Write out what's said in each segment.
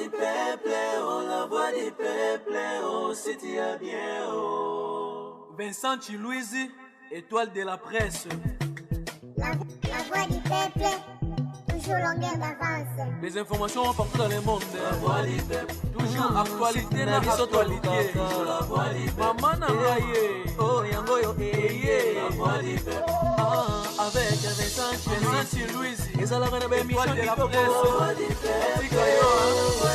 du peuple, oh, la voix du peuple, oh, si tu as bien, oh. Vincent Chilouise, étoile de la presse. La voix du peuple, toujours longueur d'avance. Les informations partout dans le monde. La voix du peuple, toujours actualité na actualité. la voix du peuple. Maman Nangaye, oh yango yo La voix du peuple. avec Vincent Chilouise. La voix du peuple, la voix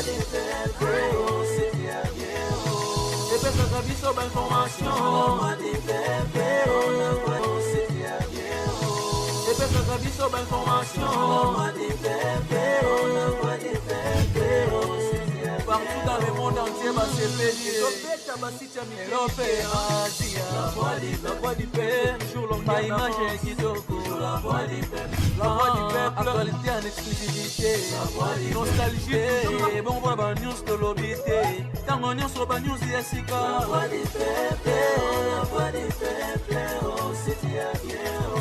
du peuple, oh, si tu as bien, oh. Et peut-être que biso d'information. La voix du peuple, oh, la voix, oh, si tu as bien, oh. Et peut-être que biso d'information. La voix du peuple, oh, la voix du peuple, oh, si tu as bien, partout dans le monde entier, bah c'est pédié. La voix du peuple, toujours longueur d'avance. la voix du peuple. La voix du peuple, actualité en exclusivité. Nostalgie, bon voilà, bah news de l'obité. Tant on news sur bah news yasika. La voix du peuple, oh, la voix du peuple, oh, si tu as bien, oh.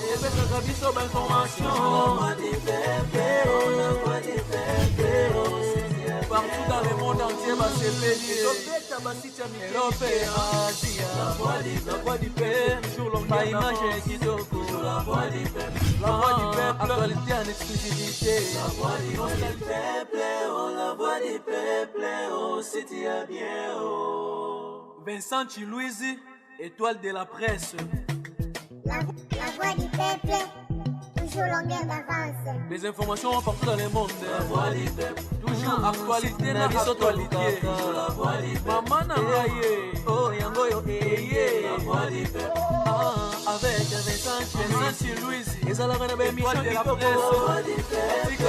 Et peut-être que biso d'information. La voix du peuple, oh, la voix du peuple, oh, si tu as bien, partout dans le monde entier, bah c'est pédié. La voix du peuple, toujours longueur d'avance. la voix du peuple. La voix du peuple, actualité en exclusivité. La voix du peuple, oh, la voix du peuple, oh, si tu as bien, oh. Vincent Chilouise, étoile de la presse. La voix du peuple, toujours longueur d'avance. Les informations partout dans le monde. La voix du peuple. toujours actualité na actualité. La voix du peuple. Maman Nangaye, oh yango yo La voix du peuple. avec Vincent Chilouise. Ezalaka na émission de la presse. La voix du peuple, la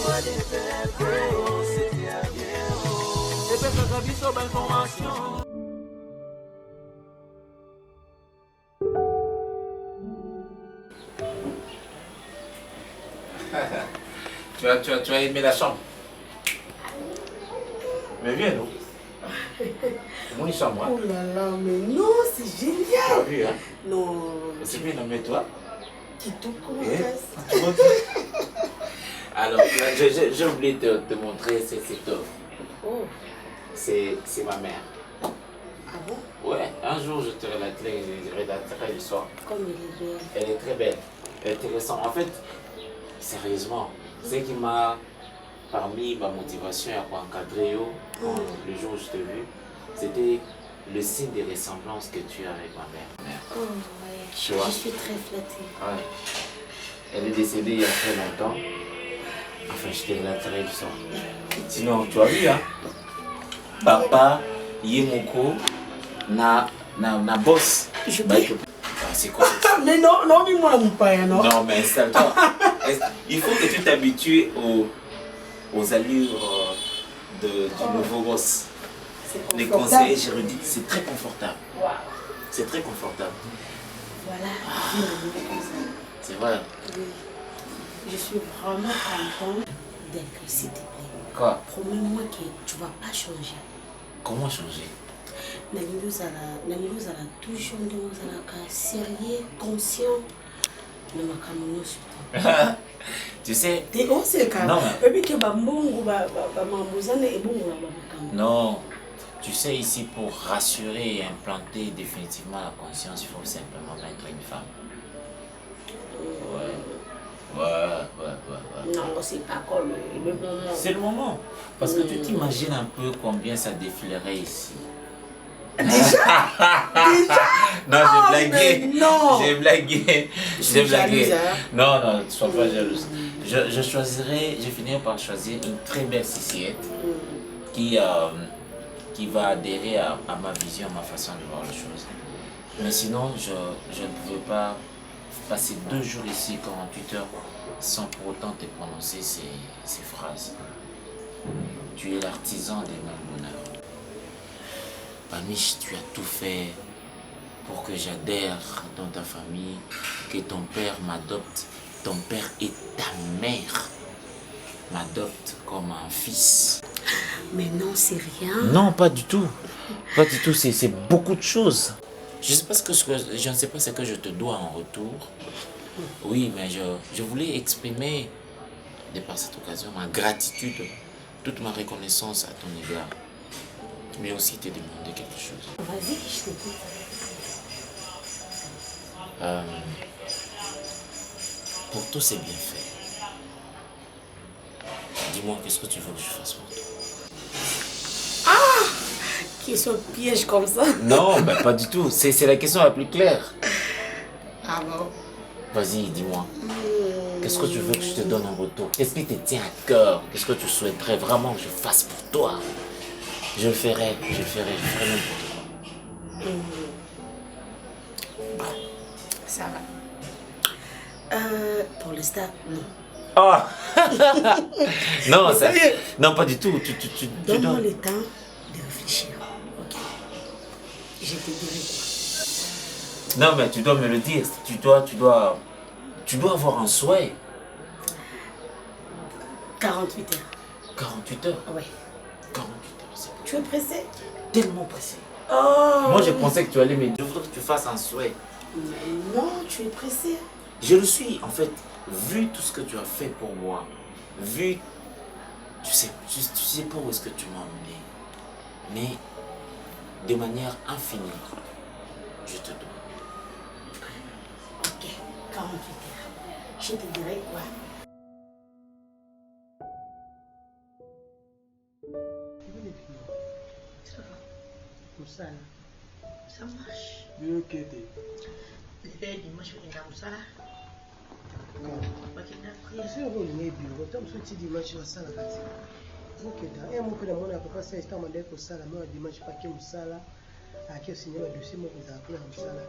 voix du peuple, oh, si tu as bien, oh. Et peut-être que biso d'information. Tu as aimé la chambre. Mais viens, nous. C'est mon chambre. Hein? Oh là là, mais non, c'est Tu as génial. vu, hein? Non, C'est bien nommé, toi. Kito, comment Eh? ça Alors, là, j'ai oublié de te montrer cette œuvre. Oh, C'est ma mère. ah bon? Ouais, un jour je te relaterai l'histoire. Comme il est belle. Elle est très belle. Elle est intéressante. En fait, sérieusement, ce qui m'a parmi ma motivation à encadrer le jour où je t'ai vu, c'était le signe de ressemblance que tu as avec ma mère. Oh, ouais. Tu vois? Je suis très flattée. Ouais. Elle est décédée il y a très longtemps. Enfin, je te relaterai l'histoire. Sinon, tu as vu, hein? Papa, Yemoko, na boss. Je Bah, peux. c'est quoi? Mais non, non, mais moi, mon père, non. Non, mais installe-toi. Il faut que tu t'habitues aux allures du nouveau boss. C'est Les confortable. conseillers juridiques, c'est très confortable. Waouh. C'est très confortable. Voilà, je vis la vie comme ça. C'est vrai. Oui. Je suis vraiment contente d'être, s'il te plaît. Quoi? Promets-moi que tu ne vas pas changer. Comment changer? Nalingi ozala toujours nde ozalaka sérieux, conscient na makambo nyonso te. Tu sais? Te oseka Non. oyebi ke bambongo bamambo eza na ebongola bamakambo. Non. Tu sais, ici, pour rassurer et implanter définitivement la conscience, il faut simplement mettre une femme. Ouais. Non, c'est pas comme le moment. C'est le moment. Parce que tu t'imagines un peu combien ça défilerait ici. Déjà Non, Oh, j'ai blagué. mais non. J'ai blagué. suis J'ai blagué. jalouse, hein. Non, ne sois pas jalouse. Je finirai par choisir une très belle ciciette qui va adhérer à ma vision, à ma façon de voir les choses. Mais sinon, je ne pouvais pas passer 2 jours ici, 48 heures, sans pour autant te prononcer ces phrases. Tu es l'artisan de mon bonheur. Pamiche, tu as tout fait pour que j'adhère dans ta famille, que ton père m'adopte. Ton père et ta mère m'adoptent comme un fils. Mais non, c'est rien. Non, pas du tout. Pas du tout, c'est beaucoup de choses. Je ne sais pas ce que je te dois en retour. Oui, mais je voulais exprimer, de par cette occasion, ma gratitude toute ma reconnaissance à ton égard, mais aussi te demander quelque chose. Vas-y, je t'écoute. Pour toi, c'est bien fait. Dis-moi, qu'est-ce que tu veux que je fasse pour toi? Question piège comme ça. Non, ben pas du tout. C'est la question la plus claire. Ah bon? Vas-y, dis-moi. Qu'est-ce que tu veux que je te donne en retour? Qu'est-ce qui te tient à cœur? Qu'est-ce que tu souhaiterais vraiment que je fasse pour toi? Je le ferai même pour toi. Ça va. Pour l'instant, non. Ah non, ça, non, pas du tout. Tu Donne-moi dois... le temps de réfléchir. Ok. Je te dirai quoi. Non, mais tu dois me le dire. Tu dois avoir un souhait. 48 heures. 48 heures. Ouais. 48 heures, c'est bon. Tu es pressé? Tellement pressé. Oh. Moi, je pensais que tu allais me dire. Je voudrais que tu fasses un souhait. Mais non, tu es pressé. Je le suis, en fait. Vu tout ce que tu as fait pour moi, vu, tu sais pas où est-ce que tu m'as emmené, mais de manière infinie, je te dois. Ok, 48 heures. Je te dirai quoi? Ça va. Tout ça là. Ça marche. Bien que t'es. Les pères dimanche, je vais dans ça là. C'est rôle mais bureau comme ce petit dimanche à sala kati. OK da. Et mon père mon papa c'est instant mandé ko sala moi dimanche pas que musala a qui signé le dossier moi vous appeler en sala.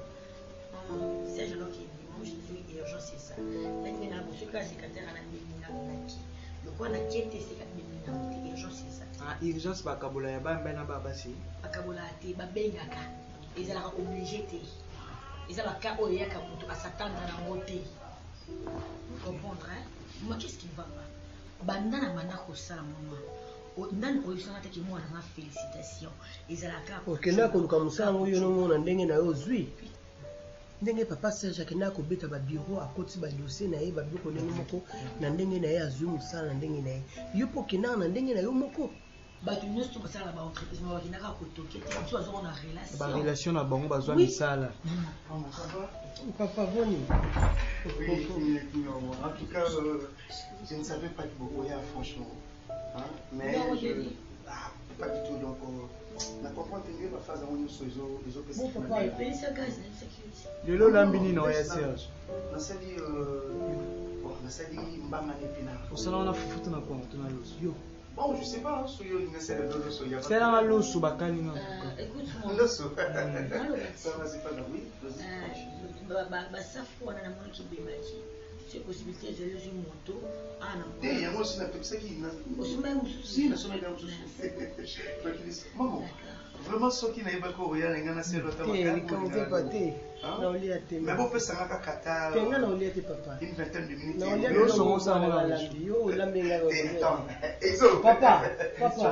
C'est je qui dimanche c'est urgence c'est ça. Là il y a monsieur qui secrétaire à la mine ngaki. Le quoi na kiete c'est ka mine urgence c'est ça. Ah, urgence ba kabola ya ba mbena ba basi. Ba kabola te ba bengaka. Ils allaient obligé te. Ils allaient ka oyaka mutu asatanda na ngote. Vous comprendre, hein? Moi, qu'est-ce qui ne va pas? Bandana manako sala maman. Ndani oyisana te ki moi na félicitations. Ezalaka. OK na ko luka musango yo no na ndenge na yo zwi. Ndenge papa Serge akenda ko beta ba bureau akoti ba dossier na ye ba biko ndenge moko na ndenge na ye azwi musala na ndenge na ye. Yo po kina na ndenge na yo moko. Bato nyonso basala ba entreprise ba kinaka ko toke te. Tu as on a relation. Ba relation na bango bazwa misala. Papa Boni. Oui, en tout cas, je ne savais pas que beaucoup franchement. Hein? Mais pas du tout. Donc, la comprendre que la phase où nous sommes les autres Bon papa, Lelo lambini na ya Serge. On s'est dit, Osala na fufutu na kwa tuna loso. yo. Bon, je sais pas, sur yo l'initial de l'osso, il y a pas. C'est la loso bakali na. Écoute-moi. L'osso. Ça va, c'est pas grave, oui. Basafu wana na mwana kibemaki. C'est possibilité de lever moto. Ah non. Il y a moi aussi la petite qui si, na sommet dans maman. Vraiment ce qui n'a pas quoi ya ngana c'est le temps. Quand tu pas té. Na olia té. Mais bon peut ça m'a kata. Tenga na olia té papa. Une vingtaine de minutes. Na olia Yo té so ça na la. Yo la menga. Exo. Papa.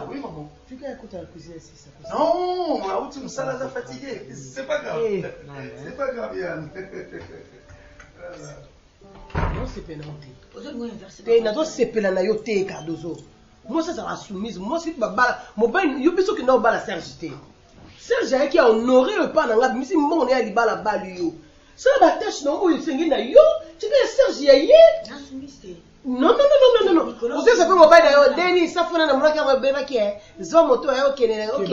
Oui maman. Tu qu'à écouter la cuisine c'est ça. Non, là où tu me sens là fatigué. C'est pas grave. C'est pas grave Yann. Non c'est pénalité. Aujourd'hui inversé. Té na do sepela na yo té Cardozo. Moi ça va soumise. Moi c'est babala. Mo ben yo biso ki na bala Serge té. Serge qui a honoré le pas na misi mon ya libala balu yo. Ça ba tâche non oyo sengi na yo. Tu que Serge ya ye. Na soumise. Non. Vous savez ça fait mobile d'ailleurs Denis ça fait na mona ka beba ki eh. Zo moto ya OK na OK.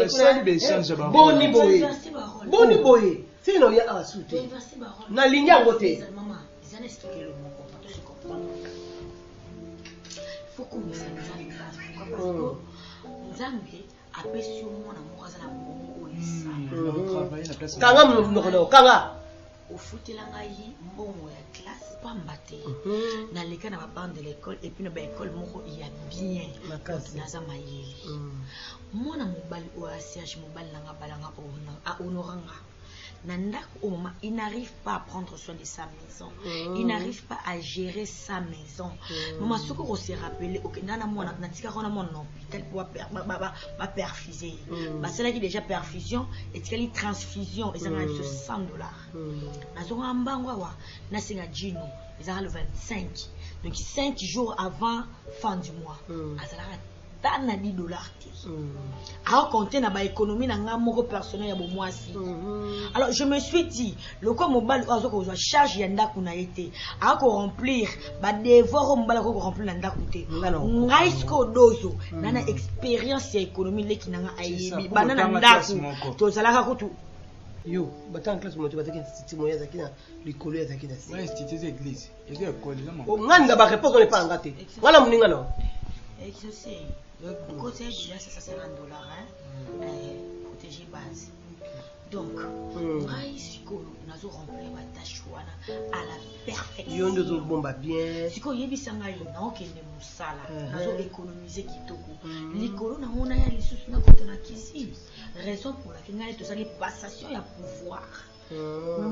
Boni boye. C'est non ya a souté. Na linya ngote. Maman, ils en expliqué le mot comprendre, je comprends. Faut qu'on me s'amuse parce que Nzambe apesi omona mwaza na mbongo oyisa. Kanga mnokono kanga. Ofutela ngai mbongo ya classe pamba te. Naleka na ba bande de l'école et puis na ba école moko ya bien. Naza mayele. Mwana mobali o ACH mobali nanga balanga a honoranga. Il n'arrive pas à prendre soin de sa maison. Il n'arrive pas à gérer sa maison. Maman, ce qu'on s'est rappelé, ok, nana moi na tika kona mon hôpital pour ba perfuser. C'est là qui déjà perfusion et tika li transfusion, ils ont $100. Nazo ambangwa wa na singa jino, ils ont le 25. Donc 5 jours avant fin du mois. Azala ata na 10 dollars te aocompte na baéconomie na nga moko personnel ya bomwasi. Alors je me suis dit loko mobali oyo azokozwa charge ya ndako na ye te akoremplir badevoir oyo mobali akoremplir na ndako te ngai siko dozo nana expérience ya économie leki na nga ayebi bana na ndako tozalaka kutu yo bata en classe moto bataki institut moya zaki na likolo ya zaki na si ouais institut église et bien école là o nganda ba réponse on est pas ngate ngala muninga no je sais côté déjà ça sert $1 hein protéger base donc ngai siko nazo remplir ba tâche wana à la perfection yo ndo bomba bien siko yebisa ngai na okende musala nazo économiser kitoko likolo na mona ya lisusu na kota na cuisine raison pour laquelle ngai to sali passation ya pouvoir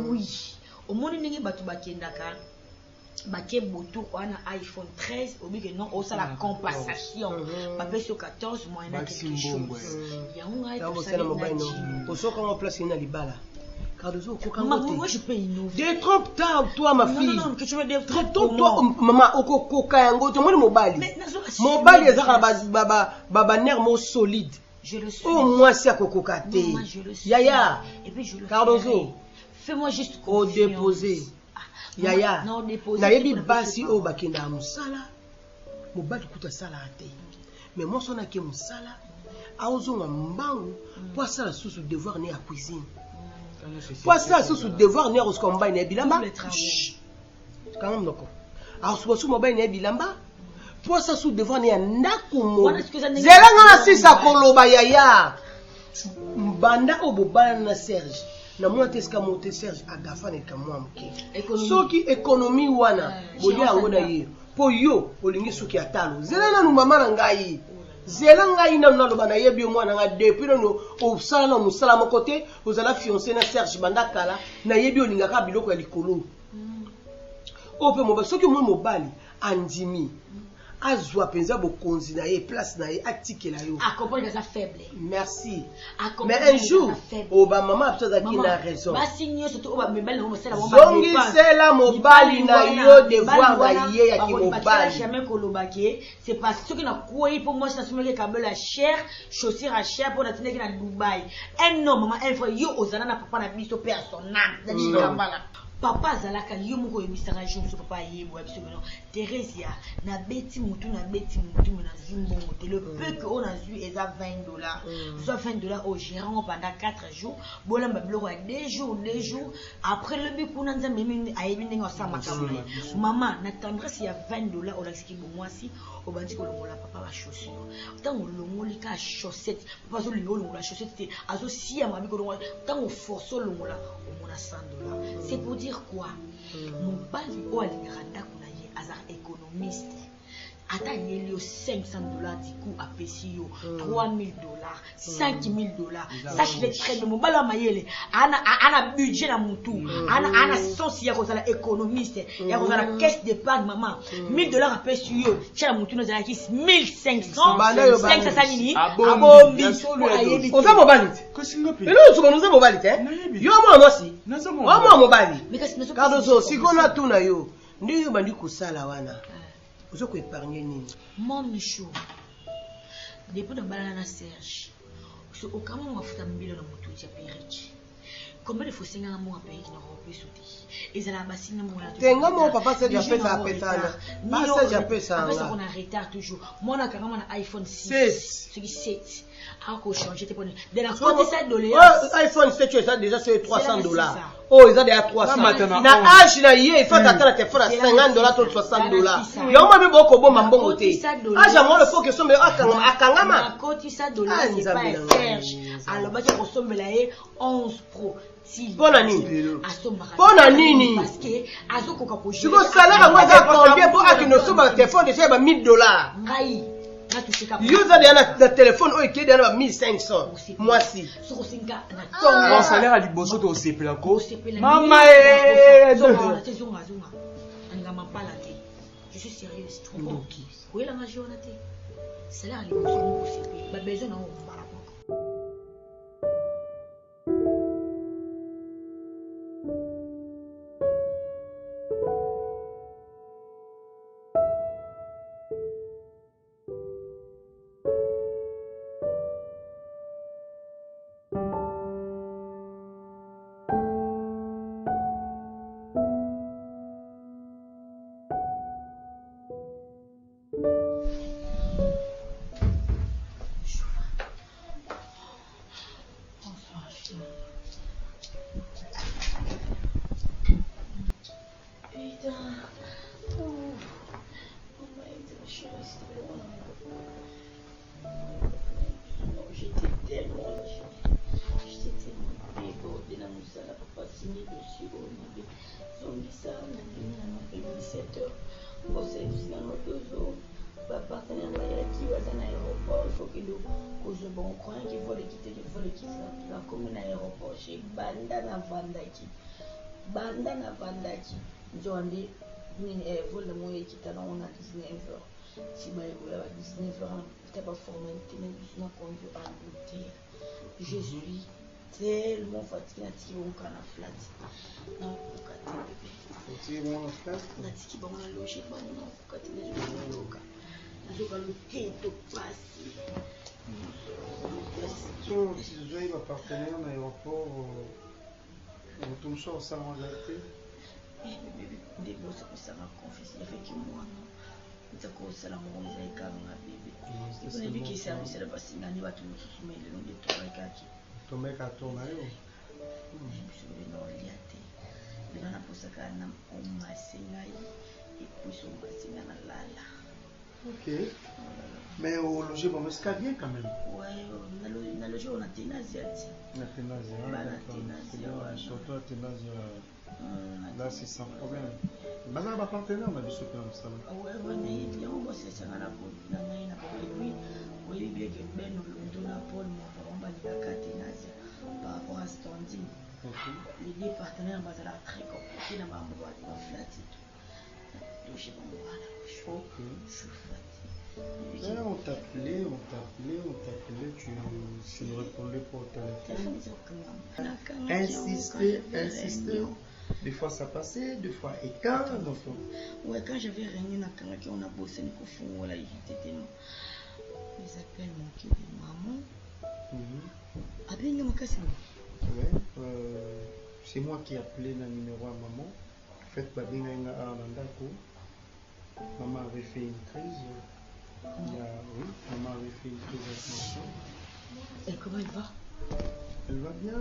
oui au monde ndenge batu bakendaka bake boto wana iPhone 13 obi que non ça la compensation ba sur 14 mois na quelque chose ya ngai to sali na osoka mo place ina libala Cardozo koka ngote moi je peux innover détrompe-toi toi ma fille non que tu me détrompe toi maman okoka yango to moni mobali mobali ezaka baba nerf mo solide je le suis oh moi c'est kokoka te yaya et puis je le Cardozo fais-moi juste au déposer yaya na yebi basi o bakenda musala mobali kuta sala ate mais moi sona ke musala aozonga mbangu po asala susu devoir ne ya cuisine po asala susu devoir ne ya kosuka mobali na bilamba kanga mnoko aosuka su mobali na bilamba po asala susu devoir ne ya ndako mo zelanga na sisa koloba yaya mbanda o bobana na Serge na mwa teska mote Serge agafa ne kamwa mke soki économie wana boli yango na ye po yo olingi soki atalo zela na mama na ngai zela ngai na naloba na yebi mwana nga depuis no osala na musala moko te ozala fiancé na Serge banda kala na yebi olingaka biloko ya likolo ope mobali soki mwe mobali andimi azwa penza bokonzi na ye place na ye atikela yo accompagne ça faible merci mais un jour oba mama peut-être qui na raison basi nyoso to oba mobali na mosala zongi sela mobali na yo devoir na ye ya ki mobali jamais kolobake c'est parce que na koyi pour moi ça someke kabela cher chaussure à cher pour na tindeki na Dubaï un homme maman un frère yo ozana na papa na biso personnel dadi kambala papa zalaka yo moko yemisaka jo so papa yebo biso non Teresia na beti mutu na zimbo te le peu que on a vu eza $20 soit $20 au gérant pendant 4 jours bolamba biloko ya 2 jours après le bikuna nzambe mimi ayebi ndenge osama kabula maman na tendresse ya $20 au laxiki bomwasi obandi kolongola papa ba chaussure tango longoli ka chaussette papa zo longola chaussette te azo siya mabi kolongola tango force longola omona $100 c'est pour dire quoi mobali o alingaka ndako na ye aza économiste ata yeli yo $500 du coup apesi yo $3000 $5000 sache les très bien mobali wa mayele ana budget na mutu ana sens ya kozala économiste ya kozala caisse d'épargne maman $1000 apesi yo tia mutu no zala ki 1500 500 nini abombi oza mobali te elo usuka noza mobali te yo mwa mwasi wa mwa mobali Cardozo sikona tuna yo ndiyo bandi kusala wana vous avez épargné nini mon michou depuis de balana na Serge so okama mo afuta mbilo na mutu ya perich combien de fois singa mo a payer na rope sauté ezala basinga mo na tenga mo papa c'est déjà fait ça petana pas ça déjà fait ça on a retard toujours moi na kanga na iPhone 6 ce qui 7 ako changer te pone de la côté ça doléance iPhone 7 tu as déjà c'est $300 oh ils ont déjà 300 na âge na ye il faut attendre te faire $50 to $60 yo mo be boko bomba mbongo te âge moi le faut que sombe akangama na côté ça doléance c'est pas Serge alors ba ko sombela ye 11 Pro Bona nini? Bona nini? Parce que azokoka ko jouer. Siko salaire moi za combien pour akino soba téléphone déjà ba $1000. Ngai. Yo za na téléphone o ekede na 1500. Moi si. Soko singa na tongo. Mon salaire a liboso to sepela ko. Mama zonga. Anga mapala te. Je suis sérieuse. Ndoki. Oui la majorité te. Salaire liboso ko sepela. Ba besoin na o mbala. kozwa bango croyant qu'il faut le quitter la commune aéroport chez banda na vandaki nzonde nini vol na moyo ekita na on a 19h si ba ekola ba 19h ta ba formalité mais je na conduit en beauté je suis tellement fatiguée na tiki on kana flat na kokate bébé tu es mon frère na tiki ba na loger ba na kokate les jours nazoka loketo pasi so tu es partenaire à l'aéroport ton choix ça m'a gâté nde bosa kosala confiance yafeki mwana nza kosala mongo eza ekanga bebe ipona biki service na basingani bato mosusu ma elelo nde tomekaki tomeka tona yo biso bena olia te bena naposaka na omase ngai epuis omase nga na lala ok mais au logis bon c'est bien quand même ouais na logis on a ténasia na ténasia surtout la ténasia là c'est sans problème baza ba partenaire na biso pe msala ouais ouais ni yango bosse sanga na ngai na ba oui oui bien que ben ndo na Paul mo ba likaka ténasia par rapport à standing les deux partenaires bazala très compliqué na ba mo ba flat logis bon voilà ok je suis fatigué. On t'appelait, tu ne répondais pas au téléphone. Insister. Des fois ça passait, des fois écart. Ouais, quand j'avais régné na Kanaki, on a bossé une coufou, là, il était tellement. Ils appellent mon kid maman. Ouais, c'est moi qui ai appelé le numéro à maman. En fait, maman avait fait une crise. Oui, maman avait fait une crise d'attention. Et comment elle va? Elle va bien.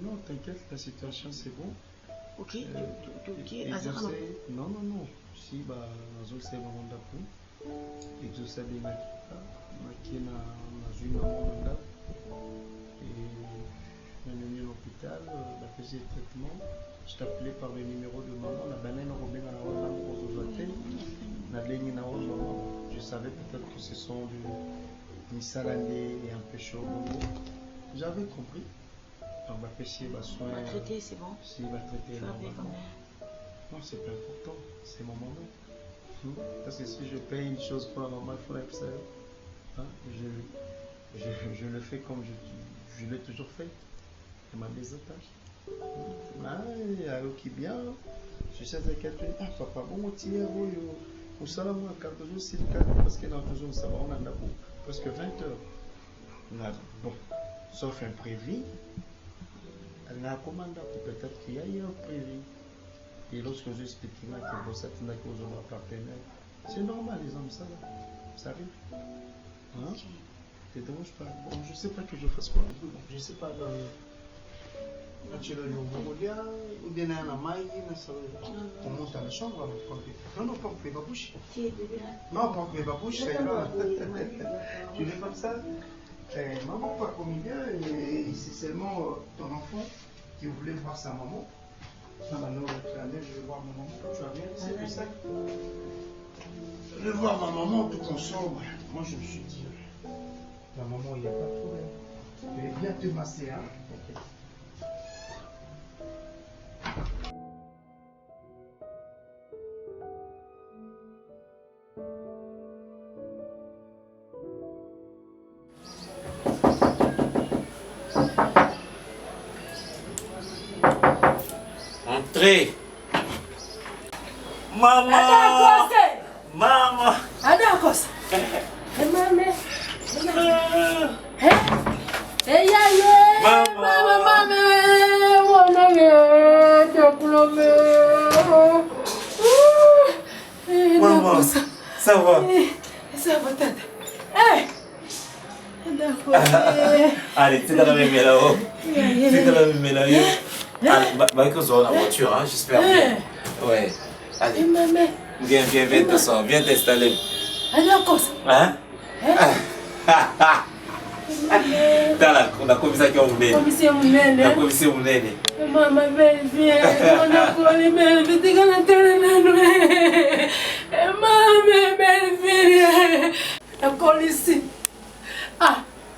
Non, t'inquiète, la situation c'est bon. Ok, non. Si, c'est maman d'après. Exaucé des maquis na une maman d'après. Et on est venu à l'hôpital, la faisait traitement. Je t'appelais par le numéro de maman. La banane Robin à la je savais peut-être que ce sont des salades et un peu chaud. J'avais compris. On va pêcher, soin. On va traiter, c'est bon. Si, on va traiter. Non, c'est pas important. C'est mon maman. Parce que si je paye une chose pour la maman, il faudrait que ça. Je le fais comme je l'ai toujours fait. Je m'a des attaches. Alors qui bien. Je sais que quelqu'un dit, papa, bon, tiens, au salon, c'est le cas parce que dans toujours, ça va, on en a presque 20 heures. Bon, sauf un prévu. Elle a commandé peut-être qu'il y a eu un prévu. Et lorsque je explique que ça n'a qu'aux partenaires, c'est normal, les hommes, ça va. Ça arrive. Hein? Te dérange pas. Bon, je ne sais pas que je fasse quoi. Je ne sais pas. Tu le ou bien à la maille, on monte à la chambre. Non, pas couper ma bouche. Non, pas couper ma bouche, ça ira. Tu l'es comme ça. Maman pas comme il est, c'est seulement ton enfant qui voulait voir sa maman. Non, je vais voir ma maman. Tu vas bien, c'est plus ça. Je vais voir ma maman, tout console. Moi, je me suis dit, la maman, il n'y a pas de problème. Je vais bien te masser, hein. Entrez. Maman. Maman. Adakos. Maman. Maman, ça va? Ça va, tata. Allez, tu es dans la même là-haut. Tu es dans la même là-haut. Bah, que dans la voiture, hein, j'espère bien. Ouais. Allez. Viens, t'asseoir. Viens t'installer. Hein? On a commis ça qui est moulé. On a commis ça moulé. Maman, viens. On a collé, mais je te connais tellement. Maman, belle fille. La colle ici.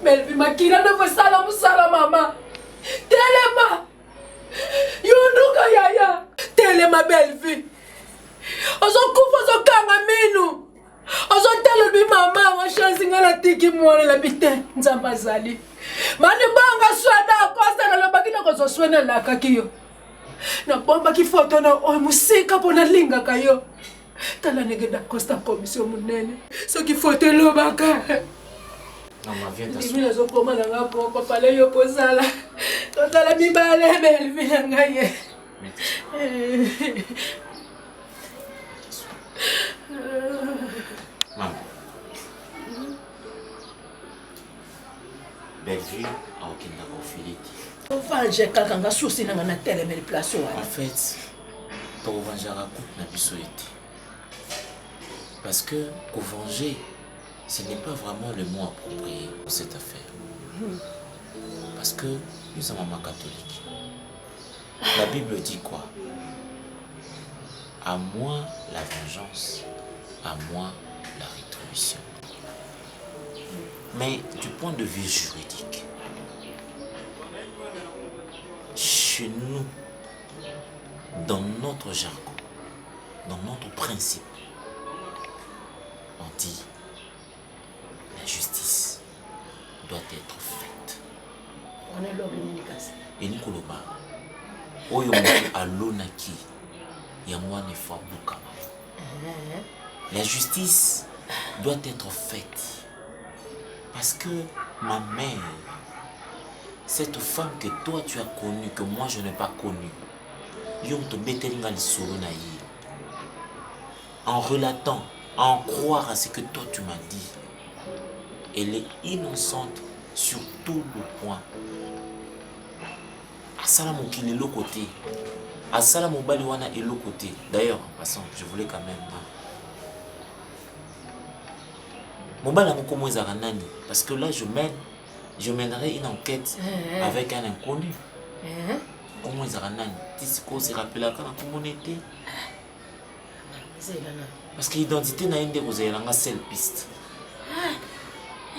Belvi makila na fasala musala mama. Telema. Yunduka yaya. Telema Belvi. Ozo kufa zo kanga minu. Ozo tele bi mama wa chance ngala tiki mwana la bite nzamba zali. Mani banga swada kosta na lobakina ko zo swena la kakiyo. Na bomba ki foto na o musika pona linga kayo. Tala negeda costa commission munene. So ki foto lo baka. Non, ma viens t'asseoir. Mimi nazo koma na ngapo papa le yo posala. Totala mi bale Belvi ngaye. Maman. Bellevue a aucun d'accord Philippe. Enfin, j'ai quelqu'un qui a souci dans la télé, mais place. En fait, pour venger la coupe n'a plus souhaité. Parce que pour venger, ce n'est pas vraiment le mot approprié pour cette affaire. Parce que nous sommes maman catholique. La Bible dit quoi? À moi la vengeance, à moi la rétribution. Mais du point de vue juridique, chez nous, dans notre jargon, dans notre principe, on dit la justice doit être faite. On est l'homme. Et nous, Koloba, Oyomo Alonaki, Yamwane Fabukama. La justice doit être faite. Parce que ma mère, cette femme que toi tu as connue, que moi je n'ai pas connue, en relatant, en croire à ce que toi tu m'as dit, elle est innocente sur tout le point. Asala Mokili est l'autre côté. Asala Mobaliwana est l'autre côté. D'ailleurs, en passant, je voulais quand même. Mobala Mokomo Zaranani. Parce que là, je mènerai une enquête avec un inconnu. Comment Zaranani? Tisiko se rappelle quand on était. Parce que l'identité n'a une de seule piste.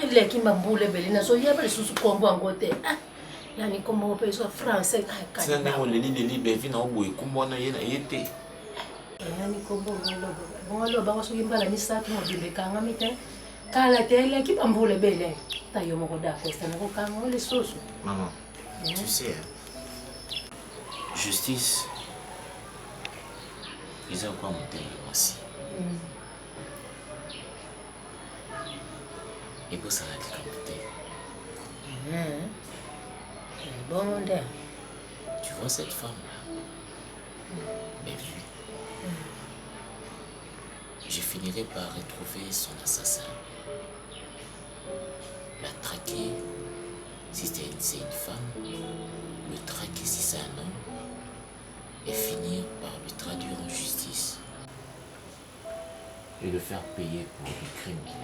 Elle est qui m'a boulé belina so yaba le sous combo en côté. Yani comme on peut soit français. C'est un nom les Belvi na oboy kumbo na yena yete. Yani combo bon alors ba so yimba la misa to mo bimbe kanga mite. Kala tele qui m'a boulé belé. Ta yo mo da costa na ko kanga le soso. Maman, tu sais, justice, ils ont quoi monter aussi. Et pour ça, la décapité. Bon, tu vois cette femme-là, Bellevue, je finirai par retrouver son assassin. La traquer si c'est une femme, le traquer si c'est un homme, et finir par lui traduire en justice et le faire payer pour le crime qu'il a fait.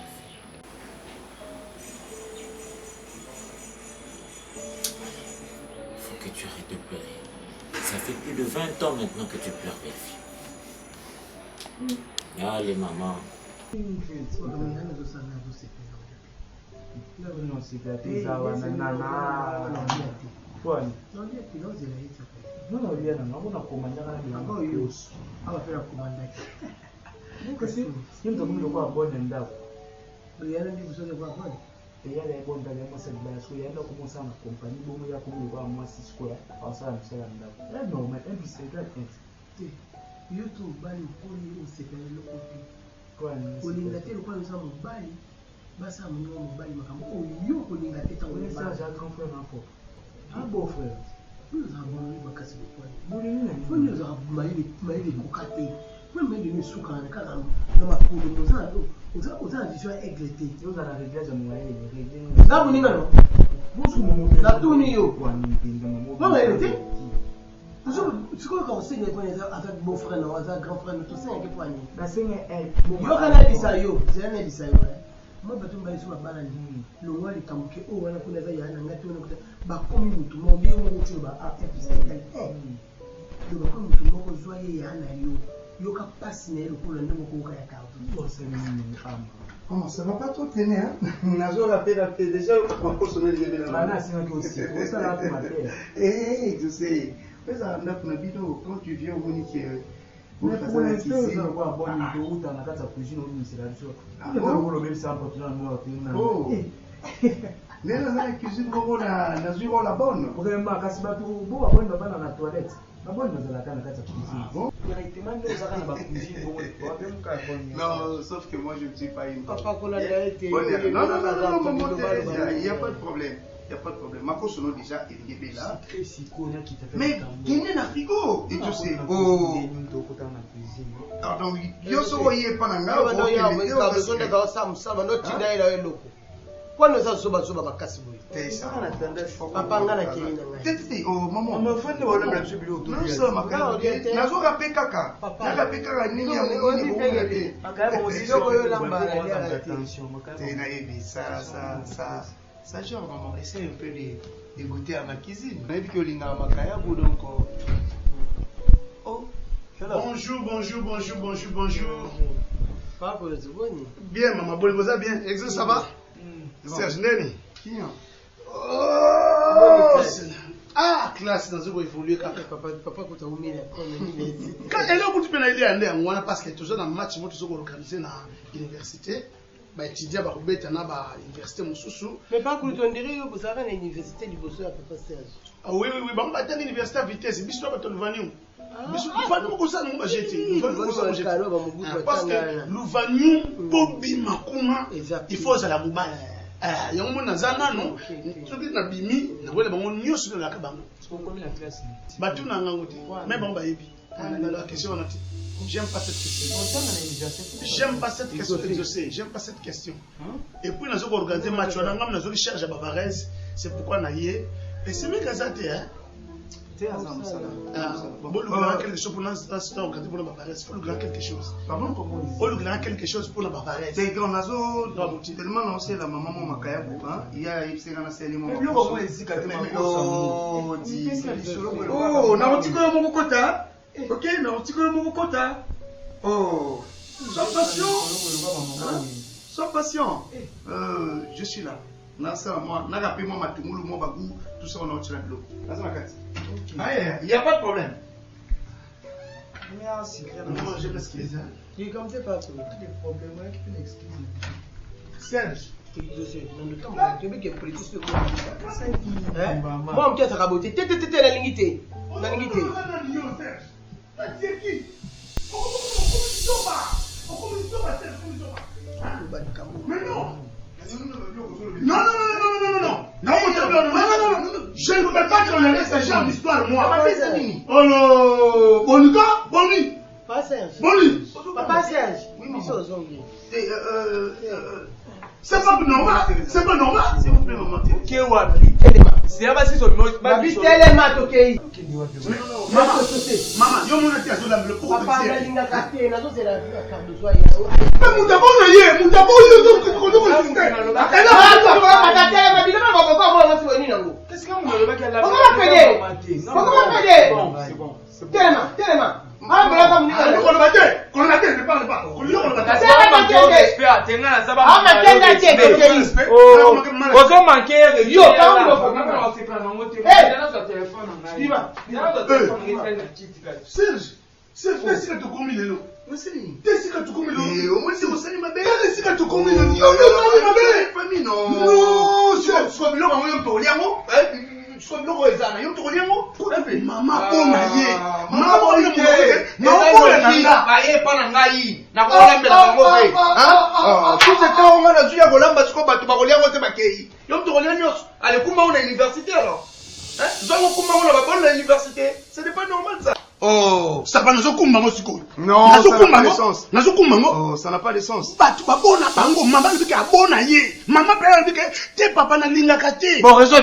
Faut que tu arrêtes de pleurer. Ça fait plus de 20 ans maintenant que tu pleures, Bellevue. Allez, maman. YouTube bali ukoni usekele lokopi. Olinga te lokwa nza mobali. Basa munyo mobali makambo oyo kolinga te ta Oui, ça, j'ai un grand frère, un fort. Un beau frère. Nous avons eu bakasi lokwa. Faut Nous avons maïli kokate. Faut même nous souka na kala na makulu mozana ozana vision aiglete. Nous allons la réglage à moi. Na boninga no. Bonjour mon Na tuni yo. Non, mais elle était. Tu crois qu'on sait avec beau frère, avec grand frère, tout ça, il y a la scène est. Yo kana bisayo, zena bisayo. Moi bato mba iso babala ni. Lo wali kamuke o wana kuna za yana ngati wana kuta ba komi mutu mo bi mo kutu ba a episode. Do ba komi mutu mo ko zwa ye yana yo. Yo ka pass ne lo kula ndemo ko ka ya ka. Yo c'est ni am. Comment ça va pas trop traîner, hein? Nazo rappelle déjà, on peut sonner les bébés là. Eh, tu sais, mais ça, quand tu viens au Monique, pour faire ça, mais la cuisine, comment la bonne? Vraiment, quand tu vas tout beau, on va dans la toilette. Non, sauf que moi je ne suis pas une. Papa, qu'on a Non, il n'y a pas de problème. Il n'y a pas de problème. Ma cause sonne déjà, il est là. Mais il est dans frigo. Et tu sais, oh. Pardon, yo so voyez pas dans Quand nous avons soba makasi boy. Papa ngana kiri na ngai. Oh maman. On me fait le problème là-dessus bio. Non ça makasi. Nazo rapé kaka. Na rapé kaka nini ya nini bo. Makaya mo sio ko yo lamba la attention. Na ebi ça genre maman essaye un peu de goûter à ma cuisine. Na ebi ki olinga makaya bo donc. Oh. Bonjour. Papa le zuboni. Bien maman, bon vous bien. Exo ça va? Serge Neni. Qui est? Ah, classe dans ce qu'il faut lui. Papa, quand tu as oublié quand elle est au bout du pénal, elle est en parce que toujours dans le match, moi, tu sais, organisé dans l'université. Bah, étudier à l'université, Moussoussou. Mais pas que tu en dirais, vous savez, à l'université du Bosso à Papa Serge. Ah oui, bah, on va à l'université à vitesse. Bisous, à ton Louvagnon. Bisous, il faut nous ça, nous, j'étais. Parce que Louvagnon, Bobby Makuma, il faut à la Mouba. Yango nazana no soki na bimi na wele bango nyoso na kabango batu na ngango te mais bon ba yebi la question on a dit j'aime pas cette question j'aime pas cette question et puis nazo organiser match on ngam nazo charge à Bavarez c'est pourquoi na yé et c'est mes gazate hein bon le grand quelque chose pour l'instant quand pour la Bavarez faut le grand quelque chose pardon faut le grand quelque chose pour la Bavarez c'est grand nazo tellement lancé la maman mon makaya hein il y a c'est dans c'est les moments oh na otiko mo kokota OK na otiko mo kokota oh sans passion je suis là nasa moi na rapé moi matumulu mo bagou tout ça on a tiré de l'eau nasa makati il y a pas de problème merci moi je m'excuse il comme c'est pas tout des problèmes avec une excuse Serge dans le temps tu veux que politique moi on tient sa raboter tété la lingité mais non. Non. Je ne peux pas qu'on laisse ce genre d'histoire, moi. Oh là, Boni. Pas Serge. Boni. Papa Serge. Oui, mais c'est pas normal. C'est pas normal. S'il vous plaît, maman. C'est pas si seulement. Ma vie tellement ok. Maman, yo mon ati azo la bleu pour papa na linga kate na zo c'est la carte de soi. Mais mutabo na ye, mutabo yo donc ko do ko système. Akala ba tele ma bilema ba papa mo wasi woni nango. Qu'est-ce que vous voulez pas qu'elle la Comment c'est bon. Tellement. Ah mais là comme ni. Colonel, ne parle pas. Oh, ça va nous occuper mon siko. Non, ça n'a pas de sens. Oh, ça n'a pas de sens. Bah tu vas bon à bango, maman dit que bon à yé. Maman peut dire que t'es papa na linga kate. Bon réseau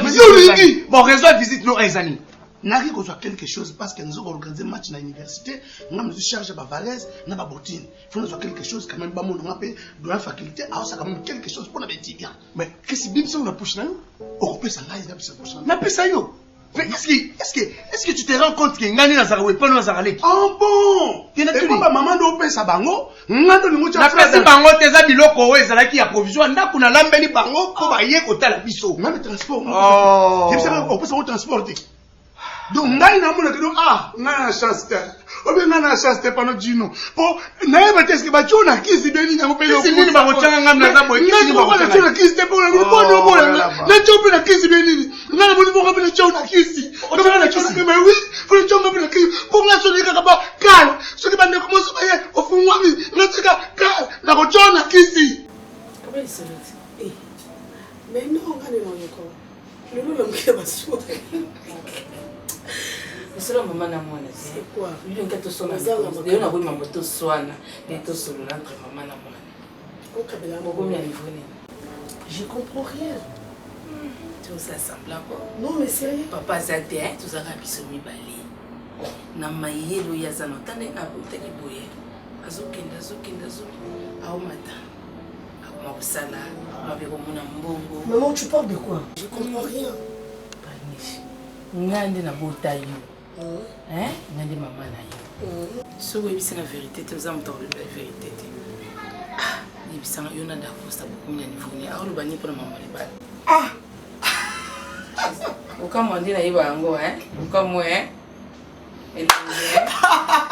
visite non ezani. Nari ko soit quelque chose parce que nous avons organisé match na université, nous nous charge ba valise na ba botine. Faut nous soit quelque chose quand même ba mon ngapé dans la faculté, alors ça quand même quelque chose pour na beti bien. Mais qu'est-ce que bim ça on a push na yo? Occuper ça là, il a push na. Na pesa yo. Est-ce que tu te rends compte que Ngani Nazarawe pas Nazaralek? Oh bon! Et papa maman do pesa bango, ngando ni mocha. Na pesa bango teza biloko we ezalaki ya provision ndako na lambeli bango ko baye kotala biso. Na transport. Oh. Je sais pas on peut se transporter. Donc Ngani na mona que ngana chance. Obe ngana chance pendant Dino. Po na ba teske ba chona kisi beni na mopelo. Kisi nini ba kochanga ngam na bo kisi ba kochanga. Na kisi te pour na bo bo na chope na kisi beni. Ngana mo ni bo ngam na chona kisi. Obe ngana kisi mais oui, faut le chonga na kisi. Pour na chona ka ba kal. Ce qui ba ne commence ba ye au fond moi na tika kal na ko chona kisi. Comment c'est là? Mais non, ngani na yoko. Le nom me ba so. C'est le moment d'amour. C'est quoi? Il y a quelque chose à dire. Il y a un peu de soin. Il y a tout sur l'entre maman d'amour. Je comprends rien. Tout ça semble encore. Non, mais sérieux. Papa Zagde, tout ça a mis mi bali. Na mayelo ya zanotane na boteki boye. Azokenda. Au matin. Au sala, avec mon mbongo. Maman, tu parles de quoi? Je comprends rien. Ngande na botayo. Ngande maman na yo. So we bisa la vérité, tu as entendu la vérité. Ah, ni bisa yo na d'accord ça beaucoup na niveau ni. Alors bani pour maman les balles. Ah. Ukama ndina yiba ngo ukamo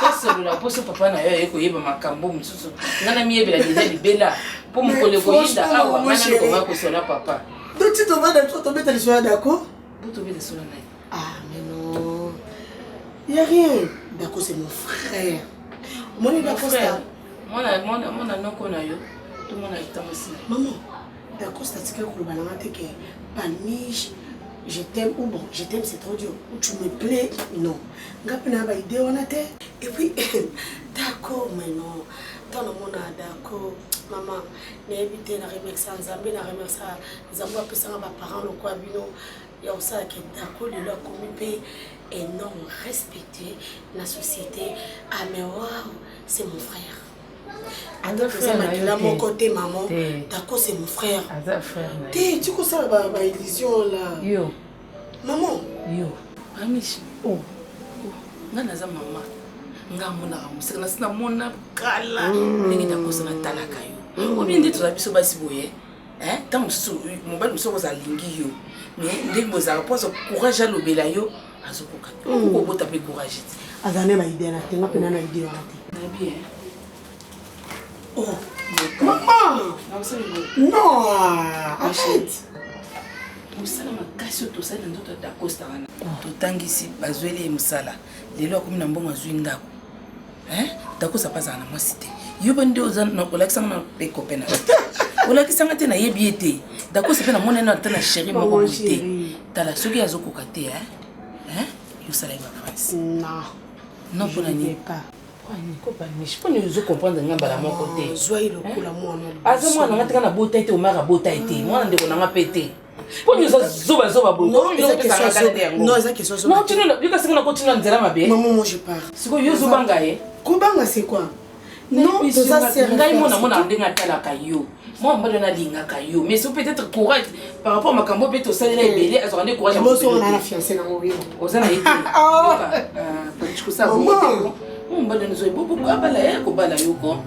Parce la poso papa na yo eko yiba makambo msusu. Ngana miyebela déjà libela. Pour me coller ko yinda awa ngana ko ba ko sola papa. Donc tu te vas tomber dans les d'accord? Vous tomber des sola na. Ah mais non. Il n'y a rien. D'accord, c'est mon frère. Mon frère. Mon non qu'on a eu. Tout le monde a été aussi. Maman, d'accord, c'est que le ballon a été palmiche. Je t'aime ou bon, je t'aime, c'est trop dur. Ou tu me plais, non. Ngapena ba idée on a été. Et puis, d'accord, mais non. Dans le monde, d'accord. Maman, n'évitez la remercier Nzambe, la remercier Nzambe a pensé à mes parents, le quoi, bino. Il y a aussi d'accord, de leur communauté énorme, respecté la société. Ah mais waouh, c'est mon frère. À mon côté, maman, d'accord, c'est mon frère. Tu connais ça, la illusion là. Yo. Maman. Yo. Amish. Oh. Nanaza maman. Ngamona musika nasina mona kala. Ndenge d'accord na talaka yo. Obi ndi toza biso basi boye. Tant musu mobali musu koza lingi yo. Mais ndenge bozaka poza courage à lobela yo. Azokoka. Ko bota pe courage. Azane ba idée na tenga pena na idée wana te. Na bien. Oh, maman! Non! Arrête! Musala makasi to sala ndoto da costa wana. To tangisi bazwele musala. Lelo akomi na mbongo azwi ndako. Dako sa paza na mwasite. Yo bande ozana na kolakisa na pe kopena. Olakisa ngate na yebi ete. Dako sa pe na mona na tana chérie moko bote. Tala soki azokoka te Yo sala ba France. Non. Non pour la ni pas. Je peux nous comprendre ngamba la mon côté. Zoï le coup la moi. Aza moi na ngata na bota ete o mara bota ete. Moi ndeko na ngapete. Pour nous zoba bo. Non, ça question zoba. Non, tu ne yo kasi na continue nzela mabe. Maman moi je pars. Siko yo zobanga Kobanga c'est quoi? Non, ça c'est ngai mona ndenga tala kayo. Moi mba dona linga kayo. Mais c'est peut-être courage par rapport à makambo pe to salela ebele azorande courage. Moi on a la fiancée na moi. Ozana ete. Ah, parce que ça vous on va donner ça beaucoup à balayer ko bala yoko.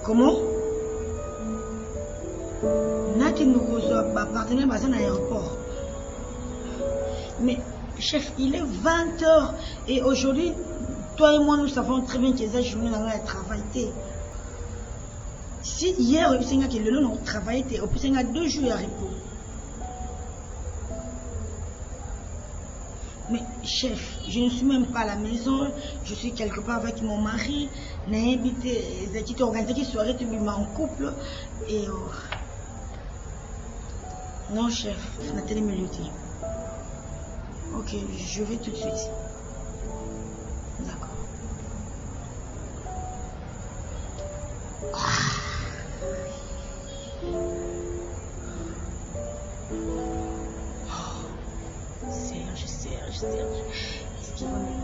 Comment? Nati nous reçoit partenaire basé à l'aéroport. Mais chef, il est 20h et aujourd'hui, toi et moi nous savons très bien que cette journée là a travaillé. Si hier on a que le long on travaillé, on a 2 jours à repos. Mais chef, je ne suis même pas à la maison, je suis quelque part avec mon mari, j'ai invité, j'ai organisé une soirée en couple et non chef, Nathalie me le dit. Ok, je vais tout de suite. D'accord. Serge. Est-ce qu'il va m'aider?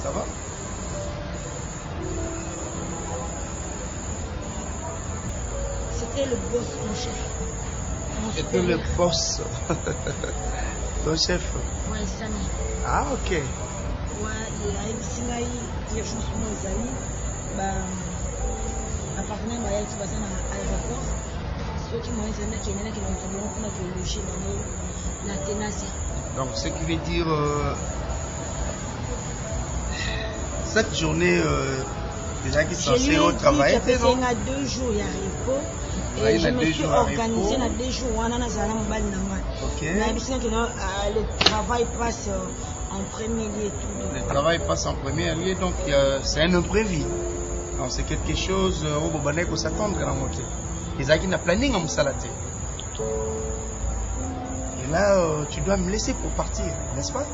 Ça va? C'était le boss, mon chef. C'était le boss. Ton chef. Ouais, Samy. Ah, ok. Ouais, il a eu des choses pour mes amis. Un partenaire m'a dit qu'il va à l'aéroport. Ceux qui m'ont dit qu'il y en a qui ont logé dans la ténacité. Donc, ce qui veut dire cette journée, déjà qui sont censés au travail. Il y a 2 jours, il y a repos. Et je me suis organisée dans 2 jours. Ok. Le travail passe en premier lieu. Le travail passe en premier lieu, donc c'est un imprévu. Donc c'est quelque chose au Bobanek où s'attendre à la moitié. Les agues n'a planning en Moussalaté. Et là, tu dois me laisser pour partir, n'est-ce pas?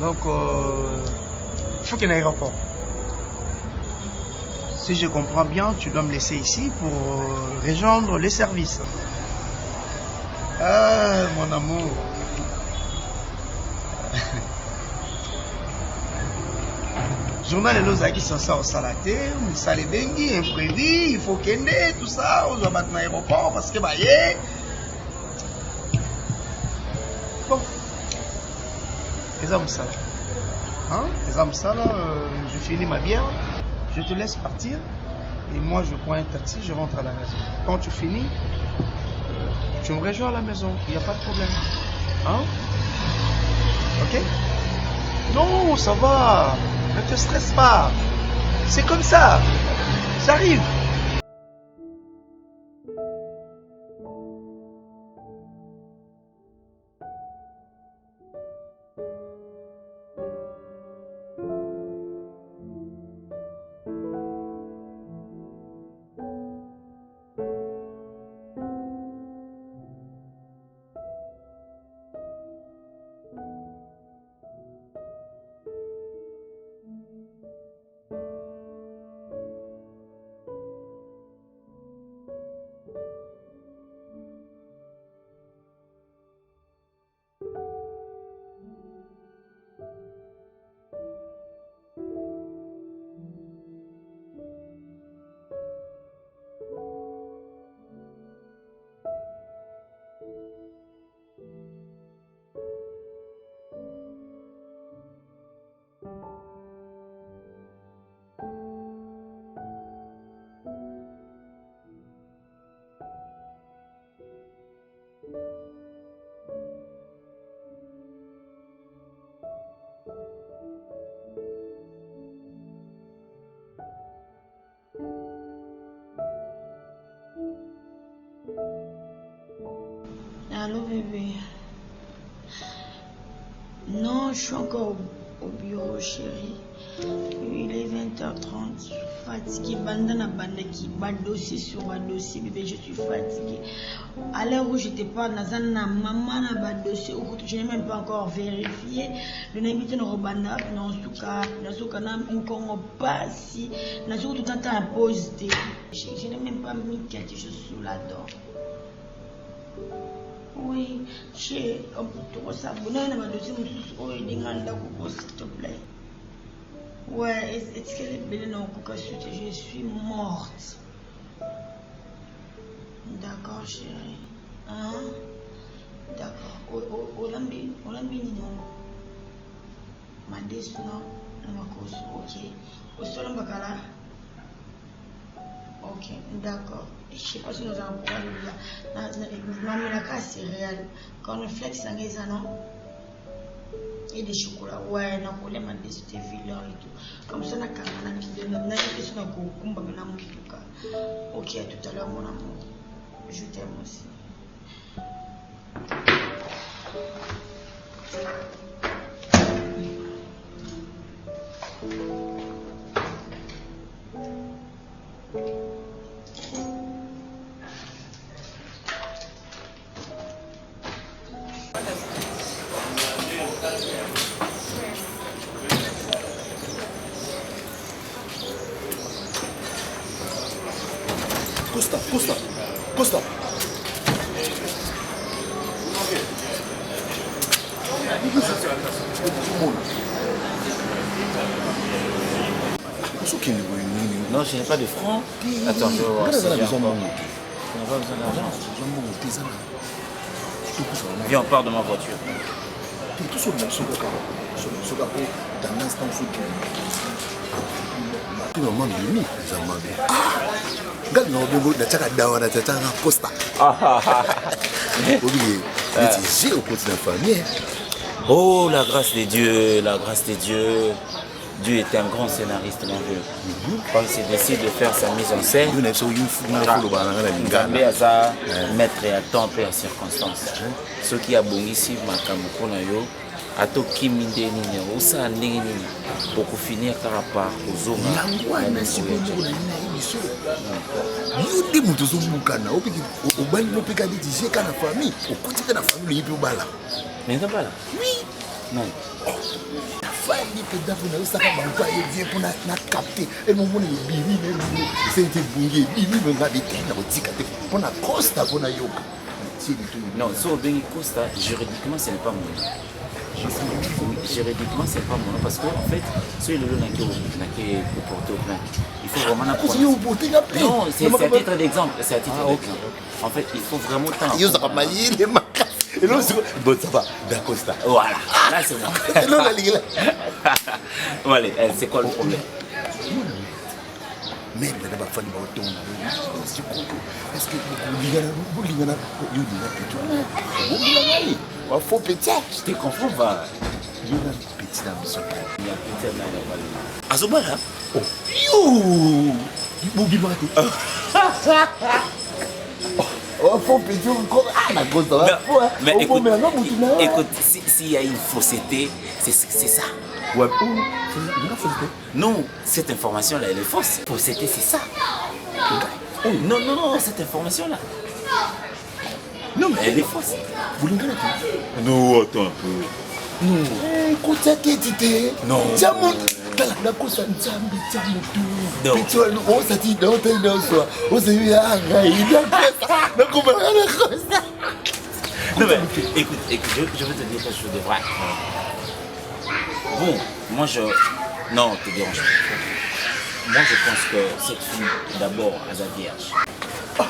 Donc, il faut qu'il y ait un aéroport. Si je comprends bien, tu dois me laisser ici pour rejoindre les services. Ah, mon amour. Journal et l'os qui sont ça au salaté, ou salé bengi, imprévu, il faut qu'il y ait tout ça, on doit maintenant l'aéroport parce que bah yeah. Bon. Les hommes ça là. Hein? Les hommes ça là, je finis ma bière, je te laisse partir et moi je prends un taxi, je rentre à la maison. Quand tu finis, tu me rejoins à la maison, il n'y a pas de problème. Hein? Ok? Non, ça va. Ne te stresse pas. C'est comme ça. J'arrive. Allô bébé. Non, je suis encore au bureau chérie. Il est 20h30. Fatiguée. Bandana bandaki. Dossier sur dossier bébé. Je suis fatiguée. À l'heure où je te parle, Nazana maman na dossier où je n'ai même pas encore vérifié. Le n'habite no robanda non suka na inkongo pasi. Na suka tout temps à pause. Je n'ai même pas mis quelque chose sous la dent. Oui, j'ai un peu trop sabonné, mais je suis s'il te plaît. Ouais, est-ce qu'elle est belle non, je suis morte. D'accord, chérie. Hein? D'accord. Olambi non. Ma déçu non, ma cause. Ok. Au sol en bacala. Ok, d'accord. Je sais pas si nous avons pouvoir le dire. Non, mais la casse c'est réel. Quand on flex dans les anneaux et des chocolats, ouais, non, pour les mains de ce vilain et tout. Comme ça, on a carrément qui donne notre nez, on a beaucoup de cas. Ok, à tout à l'heure, mon amour. Je t'aime aussi. Costa. Non, je n'ai pas de francs. Attends, je vais voir. Si j'ai encore. On n'a pas besoin d'argent. Viens, on part de ma voiture. Oh, la grâce de Dieu, la grâce de Dieu. Dieu est un grand scénariste, mon Dieu. Quand il décide de faire sa mise en scène, Nzambe aza mettre à temps et à circonstance. Ce qui a bon ici, Makamoko na yo, ato kimi ndeni ne, osa ndeni nini, pour finir par rapport aux hommes. Yudi mutuzo mukana, obali no peka di jeka na famille, okutika na famille yipi obala. Mais non pas là. Oui. Non. Famille que d'abord na saka bantu aye vie pour na capter. Et mon moni bibi ne c'est bungi bibi me va de tena botika te pour na costa pour na yoka. Non, so bengi costa juridiquement ce n'est pas mon nom. Juridiquement c'est pas mon nom parce que en fait celui le nom qui est porté au plainte. Il faut vraiment non, c'est à titre d'exemple, c'est à titre d'exemple. En fait, il faut vraiment temps. Yo ça va mailler les macas. Et là bon ça va d'Acosta. Voilà. Là c'est bon. Non la ligue là. Voilà, c'est quoi le problème? Même dans la famille autonome. Est-ce que vous ligana yo ligana tout. Faut petit. Je te comprends pas. Yo na petit na mission. Il y a petit na là. Azobala. Oh. Yo. Bogi mate. Oh, faut petit encore. Ah, la grosse là. Mais écoute, s'il y a une fausseté, c'est ça. Ouais. Non, cette information-là, elle est fausse. Fausseté, c'est ça. Non, cette information-là. Non, mais elle est fausse. Vous l'avez dit? Non, attends un peu. Non. Écoute, ça t'est dit. Non. La cosa nzambi tsamu tu petrol on s'est dit dans tel dans soi on s'est eu à il a na comment la cosa. Non mais écoute, je veux te dire quelque chose de vrai. Bon, moi non, te dérange pas. Moi je pense que cette fille d'abord elle est vierge. Ah.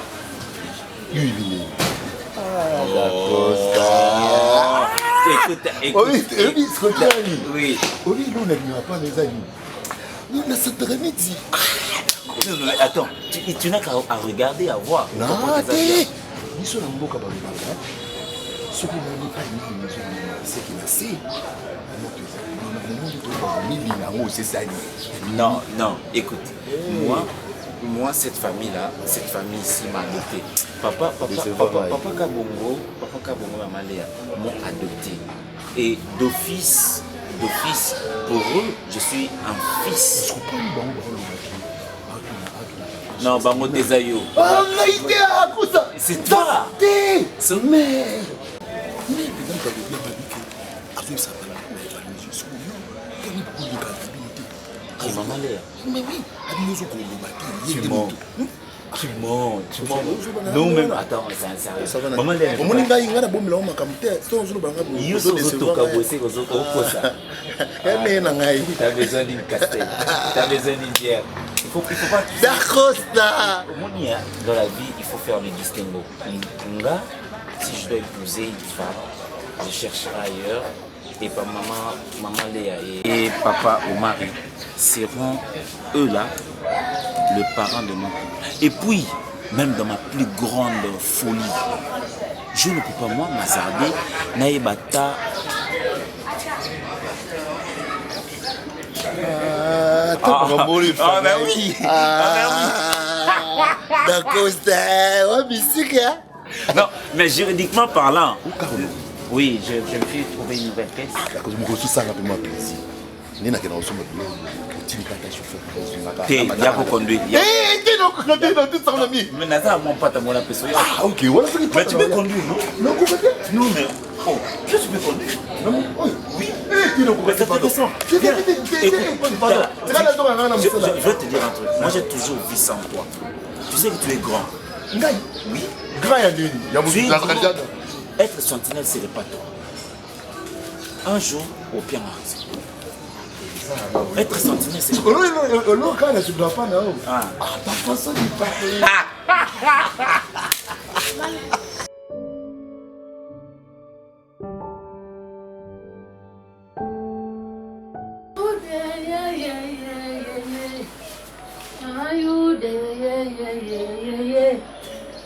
Lui il est. Ah la cosa. Écoute. Oui. Oui, nous n'avons pas les amis. Nous ne sommes pas midi. Attends, tu n'as qu'à regarder, à voir. Non, ils sont en boca par le ce qui n'a pas une maison, c'est qu'il a assez. Non, écoute, moi cette famille-là, cette famille ici m'a adopté. Papa Kabongo Mamalea m'ont adopté. Et d'office, pour eux, je suis un fils. Non, Bango Desayo. C'est toi. C'est mère. Mais oui, tu mens. Tu mens. Nous-mêmes, attends, c'est sérieux. Maman, au moins, il y a un bon mélange comme tel. T'as besoin d'une castelle, t'as besoin d'une bière. Il faut pas. D'Acosta. Dans la vie, il faut faire le distinguo. Là, si je dois épouser une femme, je chercherai ailleurs. Et pas maman Léa et papa ou mari seront eux là le parent de mon couple. Et puis, même dans ma plus grande folie, je ne peux pas moi m'hasarder naïbata. Ben oui. D'Acosta, musique, hein? Non, mais juridiquement parlant. Oui, je me suis trouvé une nouvelle pièce. D'accord, je me suis ça pour moi plaisir. Il y a un chauffeur. Il y a pour conduire. Eh, tu n'as pas mon ami. Mais Naza, mon pote, à mon aperçu. Ah, ok, voilà ce que tu mais tu peux conduire, non? Non, complètement. Non, mais. Oh, je peux conduire. Non, oui. Eh, tu n'as pas c'est intéressant. Je vais te dire un truc. Moi, j'ai toujours vu ça en toi. Tu sais que tu es grand. Oui. Grand, il y a beaucoup de être sentinelle, ce n'est pas toi. Un jour, au pire, être sentinelle, c'est pas toi. Ta façon de parler.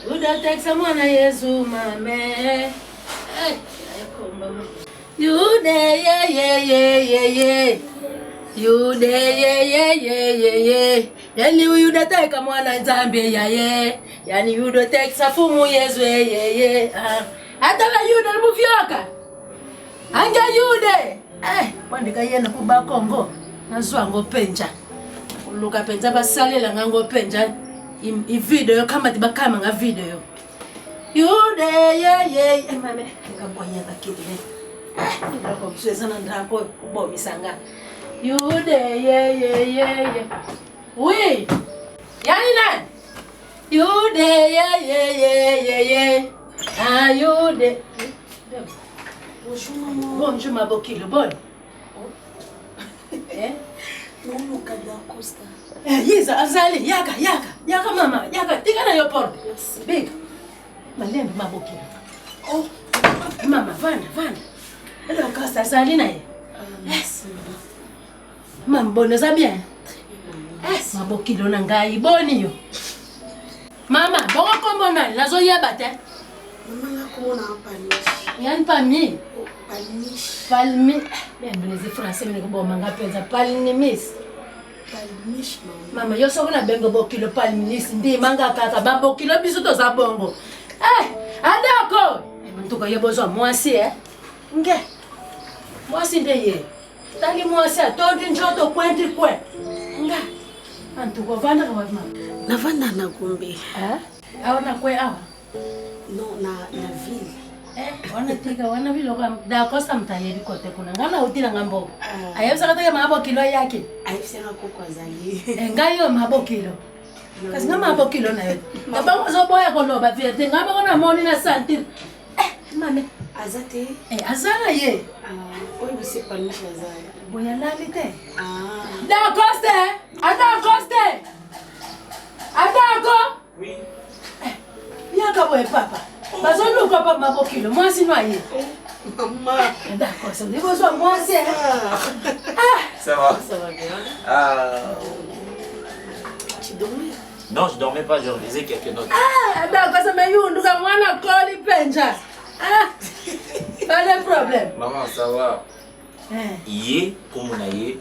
Udateksa mwana Yesu mame. You there, yeah. You there, yeah. Yani you dateka mwana Nzambe yeah. Yani you dateksa fumu Yesu yeah. Atala you da mufyoka. Anja you there. Kwandika yena kuba Kongo. Nazwa ngopenja. Uluka penza basalela ngangopenja. I video kama tibakama nga video. You there, yeah. Mame, nikabonya kakile. Ndako mswezana ndako kubomisanga. You there, yeah. Oui. Yani nani? You there, yeah. Ah, you there. Bonjour ma bokilo, bon. Nono kada Costa. Yiza azali yaka mama yaka tingana yo porte. Big. Malembe mabokilo. Oh, mama vana. Ela Costa azali naye. Yes. Mama boneza bien. Yes, mabokilo na ngai boni yo. Mama, bongo kombo nani nazo yeba te. Mama la komona Palmiche. Yan Palmi. Palmiche. Bien bonezi français mene ko manga penza Palmiche. Palmiche mama yo soko na bengo bokilo Palmiche ndi manga kaka ba bokilo biso to za bongo. Adako. Ntuko yo bozo mwasi Nge. Mwasi ndeye. Tali mwasi atodi njoto kwenti kwe. Nga. Antuko vanda kwa mama. Na vanda na kumbi. Aona kwe awa. No na ville. Wana vilo kwa da Costa mtayeli kote kuna ngana utila ngambo. Ayebisa katake mabo kilo yake. Ayebisa ngako azali. Ngayo mabo kilo. Kasi ngama mabo kilo na yote. Ngaba zo boya koloba vete ngaba kona moni na santi. Mame azate. Azara ye. Oyi bisi Palmiche azara. Boya lali te. Da Costa. Adako. Oui. Yaka boye papa. Bazolu papa mabokilo mwasi noye. Maman. D'accord, ça vous soit moi c'est. Ça va bien. Tu dormais? Non, je dormais pas, je relisais quelques notes. D'accord, ça m'a eu un mwana koli penja. Pas de problème. Maman, ça va. Yé, comme on a yé,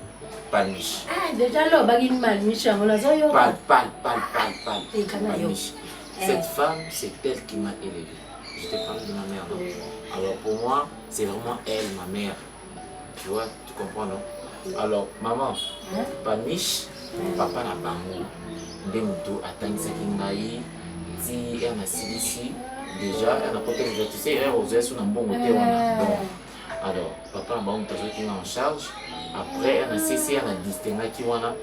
Palmiche. Déjà là, bagine Palmiche, on a zoyo. Palmiche. Cette femme, c'est elle qui m'a élevé. Je te parle de ma mère, non? Alors pour moi, c'est vraiment elle, ma mère. Tu vois, tu comprends, non? Alors, maman, Palmiche, papa n'a pas mou. Ndemoutou attend ce qu'il m'a dit. Si elle a ici, déjà, elle a porté les tu sais, elle a osé sur un bon côté. Alors, papa n'a pas mou, qui est en charge. Après, elle a cessé, elle a distingué qui est en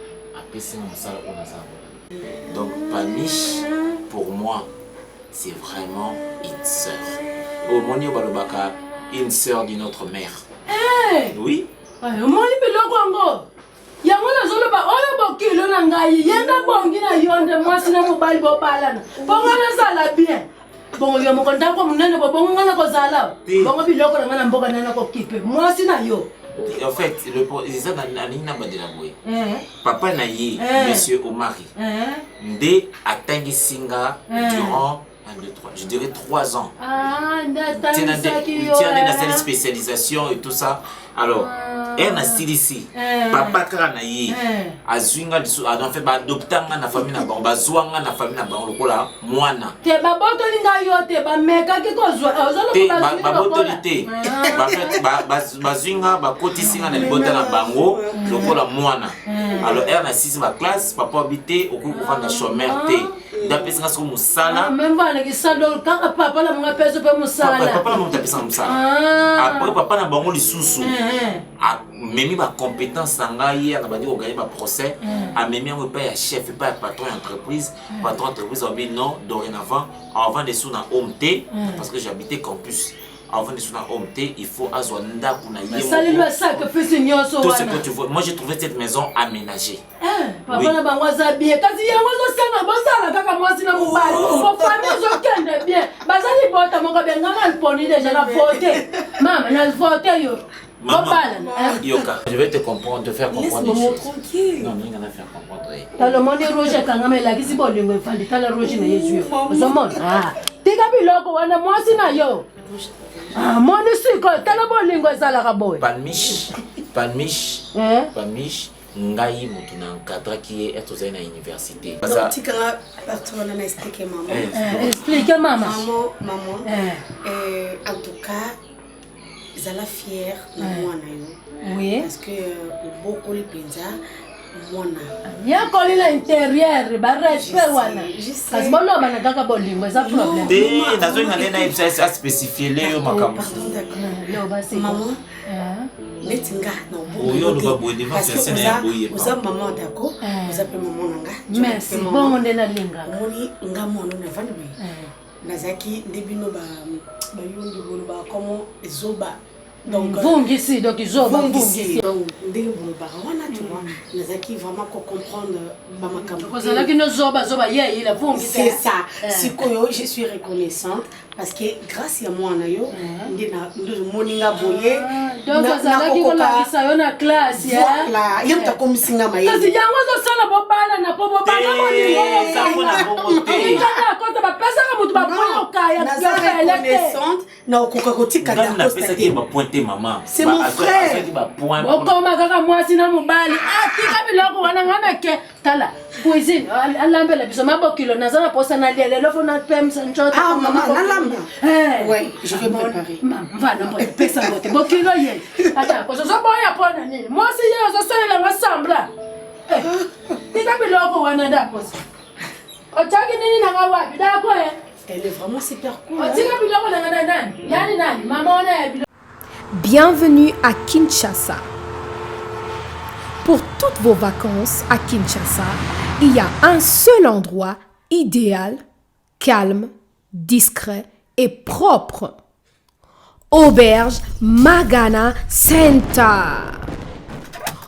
salle. Donc, Palmiche. pour moi, c'est vraiment une sœur. Oh, mon Dieu, Balobaka, une sœur d'une autre mère. Oui. Omoni biloko yango. Yango nazoloba oyo bokilo na ngai yenga bongi na yonde mwasi na mobali bobalana. Bongo nazala bien. Bongo yo moko ndako munene bongo ngana kozala. Bongo biloko na ngana mboka nana ko kipe. Mwasi na yo. En fait, c'est ça Nina Badelaboy. Papa Naye, monsieur Omari, Ndé a tangi singa durant 1, 2, 3, je dirais 3 ans. Tu as une spécialisation et tout ça. Alors, elle a style ici. Papa Karanaye, Azwinga, en fait, adoptant la famille na bon, bazouanga la famille na bon, le cola, moana. Te baboto linga yo te ba meka ki kozwa. Te baboto lité. Ba fait bazwinga ba koti singa na libota na bango, le cola moana. Alors, elle a 6 ma classe, papa habité au cours de la chômeur te. D'après ce que musala. Même voilà que ça donc quand papa la monga pèse pas musala. Papa la monga pèse musala. Après papa na bango li susu. Memi ba compétence sanga hier na ba di ko gagner ba procès. A memi on pas ya chef pas ya patron d'entreprise. Patron d'entreprise on dit non dorénavant avant de sous na OMT parce que j'habitais campus. Avant de sous na OMT, il faut azwanda kuna yemo. Salut le sac que fait nyoso. Tout ce que tu vois. Moi j'ai trouvé cette maison aménagée. Papa na bango za bien. Kasi yango zo sanga bosala kaka mwasi na mobali. Ko famille zo kende bien. Bazali bota moko benga mal poni déjà na voter. Maman na voter yo. Maman, Yoka, je vais te comprendre, te faire comprendre. Laisse-moi tranquille. Non, rien à faire comprendre. T'as le monde rouge quand même là, qui s'y bolle le fandi, t'as le rouge na Jésus. Au monde. Ah. Tika biloko wana mwasi na yo. Ah, mon siko, t'as le bon lingo ça la raboy. Panmiche, ngai mutu na encadre qui est être à l'université. Donc tu quand partout on a expliqué maman. Expliquez maman. Maman. En tout cas, zala fière na mwana yo. Oui. Parce que beaucoup les penza mwana. Ya koli la intérieur, ba respect wana. Parce que bono bana kaka bolingo ça problème. Des nazo ngale na ibsa spécifier le makambo. Yo ba c'est maman. Netinga no bo. Oyo no ba bo devant personne ya boye. Vous avez maman d'accord? Vous avez maman nanga. Merci. Bon on est na linga. Moni nga mwana na vandi be. Nazaki debino ba yondi bolo ba comment zoba. Donc ici donc ils ont ici donc dès le baron tu vois Nazaki vraiment comprendre makambo. Parce que nos zoba il a c'est ça. Si je suis reconnaissante parce que grâce à moi na yo ndina moninga boye donc azalaki ko la bisa yo na classe ya voilà yem ta komisinga maye kasi yango zo sala bobala na bobala moninga ça faut la bonté kana kota ba pesa ka mutu ba boyo kaya na reconnaissante na okoka kotika na na pesa ki ba pointer maman c'est mon frère okoma kaka mwasi na mobali tika biloko wana ngana ke tala cuisine alambela biso mabokilo nazana posa na lelo fona pemsa nchota maman nalamba ouais je vais préparer voilà moi pesa bote bokilo ye ata ko so boya pona nini mwasi ye zo sala ngasambla tika biloko wana da posa otaki nini na ngawapi da ko elle est vraiment super cool tika biloko na ngana nani yani nani mama ona ya Bienvenue à Kinshasa. Pour toutes vos vacances à Kinshasa, il y a un seul endroit idéal, calme, discret et propre. Auberge Magana Center.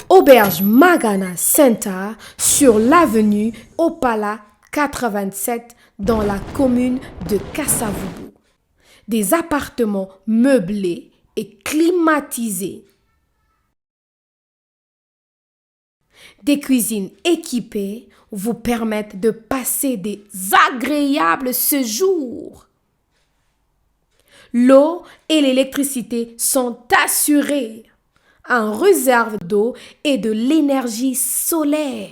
Auberge Magana Center sur l'avenue Opala 87 dans la commune de Kassavubu. Des appartements meublés et climatisés. Des cuisines équipées vous permettent de passer des agréables séjours. L'eau et l'électricité sont assurées. En réserve d'eau et de l'énergie solaire.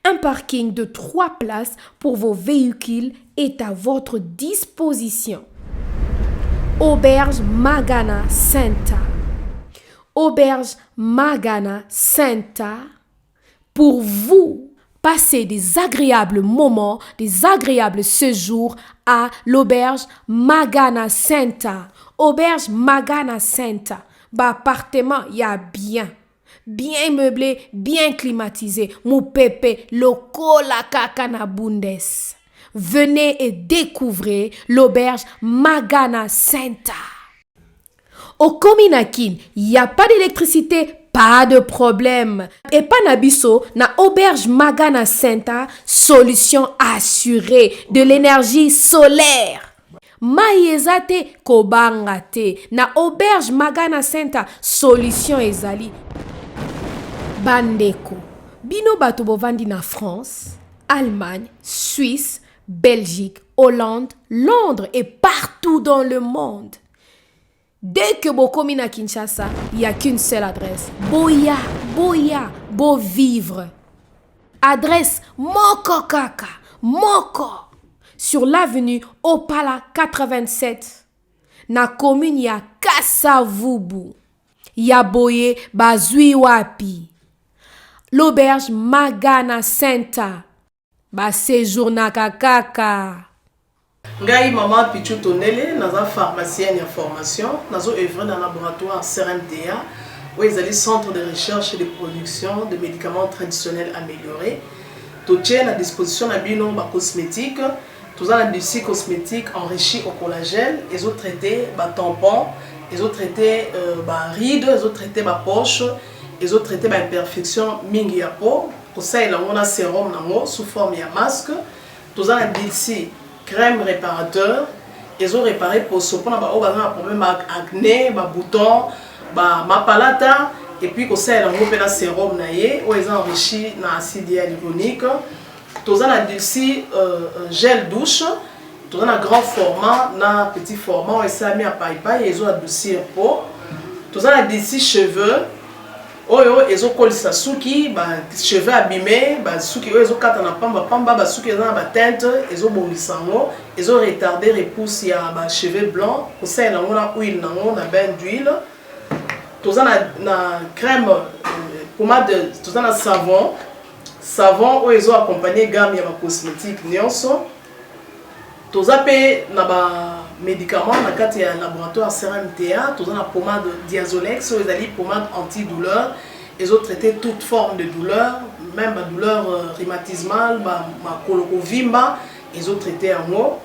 Un parking de 3 places pour vos véhicules est à votre disposition. Auberge Magana Center. Auberge Magana Center. Pour vous, passez des agréables moments, des agréables séjours à l'auberge Magana Center. Auberge Magana Center. Appartement, il y a bien. bien meublé, bien climatisé. Moupepe, lokola kaka na bundes. Venez et découvrez l'auberge Magana Center. Au Kominakin, il n'y a pas d'électricité, pas de problème. Et pas nabiso, na auberge Magana Center, solution assurée de l'énergie solaire. Maïezate kobangate, na auberge Magana Center, solution ezali. Bandeko, bino bato bovandi na France, Allemagne, Suisse, Belgique, Hollande, Londres et partout dans le monde. Dès que vous commis à Kinshasa, il n'y a qu'une seule adresse. Boya, beau vivre. Adresse Moko Kaka, Moko. Sur l'avenue Opala 87. Na commune ya Kasavubu. Ya Boye Bazui Wapi. L'auberge Magana Center. Ba séjour na Kaka. Ngai maman Pichu Tonele, naza pharmacienne en formation, nazo œuvre dans le laboratoire CRMTA, où ils allaient centre de recherche et de production de médicaments traditionnels améliorés. Tout est à disposition de bino ba cosmétique, tout ça des cosmétiques enrichis au collagène, ils ont traité ba tampon, ils ont traité ba rides, ils ont traité ba poche, ils ont traité ba imperfection mingi ya peau, pour ça il a sérum nango sous forme ya masque, tout ça d'ici crème réparateur, ils ont réparé pour ce qu'on a un problème avec acné, bouton, mapalata, et puis qu'on sait un sérum naïe, où ils ont enrichi dans l'acide hyaluronique. Tous un adulci gel douche, tous un grand format, un petit format, et ça mis à paille, ils ont adouci un pot. Tous un adulci cheveux. Ils ont collé sa souki, cheveux abîmés, souki, ils ont quatre na pamba, souki dans la teinte, ils ont bondi sango, ils ont retardé repousse ya cheveux blancs, pour ça ils ont na huile na bain d'huile. Tout ça na crème pommade, tout ça na savon où ils ont accompagné gamme ya cosmétique nyonso. Tout ça pe na médicaments na kati ya laboratoire CRMTA, tout ça na pommade Diazolex, ils allaient pommade antidouleur, ils ont traité toute forme de douleur, même la douleur rhumatismale, ma colokovimba, ils ont traité en mot.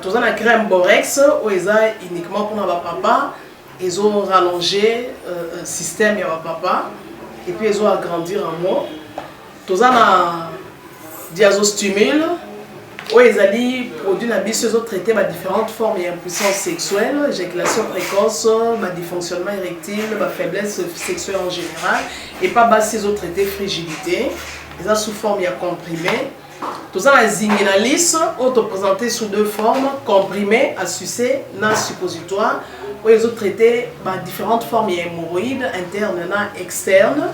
Tout ça na crème Borex, où ils ont uniquement pour ma papa, ils ont rallongé un système ya papa, et puis ils ont agrandi en mot. Tout ça na Diazostimule, où ils allaient produire ils ont traité différentes formes d'impuissance sexuelle, éjaculation précoce, dysfonctionnement érectile, faiblesse sexuelle en général, et pas ils ont traité frigidité, ils ont sous forme comprimé. Tout ça, la zinginalis, présenté sous deux formes, comprimé, à sucer, na suppositoire, où ils ont traité différentes formes d'hémorroïdes internes et externes.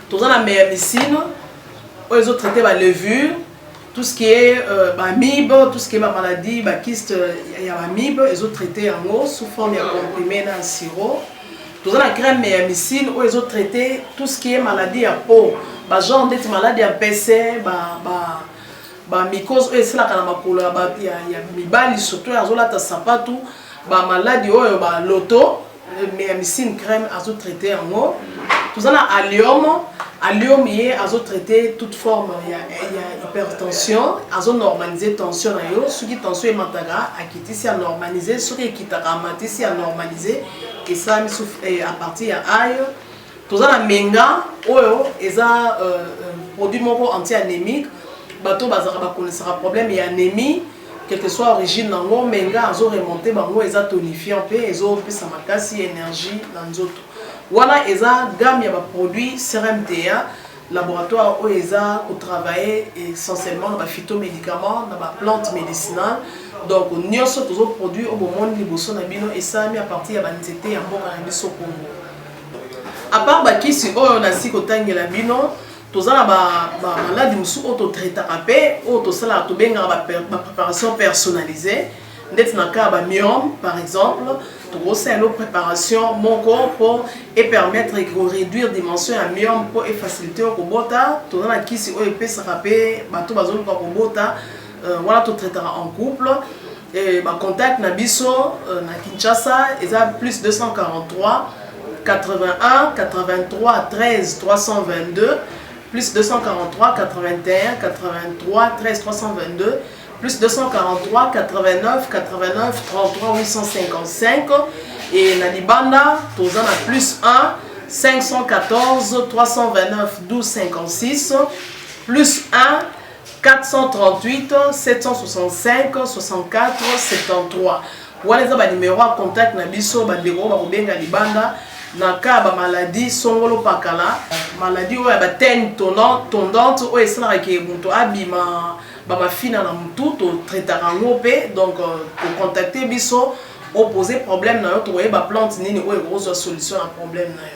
Tout ça, la méamycine, où ils ont traité la levure. Tout ce qui est MIB, tout ce qui est maladie, kyste, il y a MIB, ils ont traité en eau sous forme de comprimé dans le sirop. Tout ça, la crème méamycine, où ils ont traité tout ce qui est maladie à peau. Genre d'être maladie à PC, mycose, c'est là qu'il y a mibali, surtout, ils ont là, sapatou, maladie, loto, méamycine crème, ils ont traité en eau. Tout ça, la allium. Allium, ils ont traité toute forme, il y a hypertension, ils ont normalisé tension, ceux qui tension est mataga, à quitter si à normaliser, ceux qui quittent à mater si à normaliser, et ça à partir de aïe. Tout ça, la menga, ils ont produit anti-anémique, bateau bazara problème et anémie, quelle que soit l'origine, menga, ils ont remonté, ils ont tonifié un peu, ils ont fait sa makasi énergie dans les autres. Voilà, ils ont gamme de produits CRMTA, laboratoire où ils ont travaillé essentiellement dans les phytomédicaments, dans les plantes médicinales. Donc, nous avons tous les produits au moment de l'Ibosonabino et ça mis à partir de l'anxiété et bon cannabis au Congo. À part qui si on a si qu'autant que la bino, tous les maladies qui sont autotraités, tous les préparation personnalisée. Dans le cas de myome, par exemple, c'est une préparation mon corps pour permettre de réduire la dimension de myome pour faciliter le bota. Tout le monde qui s'est fait ça rappeler, tout le monde voilà tout traitera en couple. Et contact na biso na Kinshasa, ils ont plus 243 81 83 13 322 plus 243 81 83 13 322 plus 243 89 89 33 855 et na libanda tozana plus 1 514 329 12 56 plus 1 438 765 64 73. Voilà ça ba numéro à contact na biso ba ndeko ba kobenga libanda na ka ba maladie songolo pakala maladie oya ba tene tondante oyo esalaka ke moto abima ba mafina na mutu to traitaka ngo pe donc pour contacter biso opposer problème na yo to ba plante nini oyo ekozwa solution na problème na yo.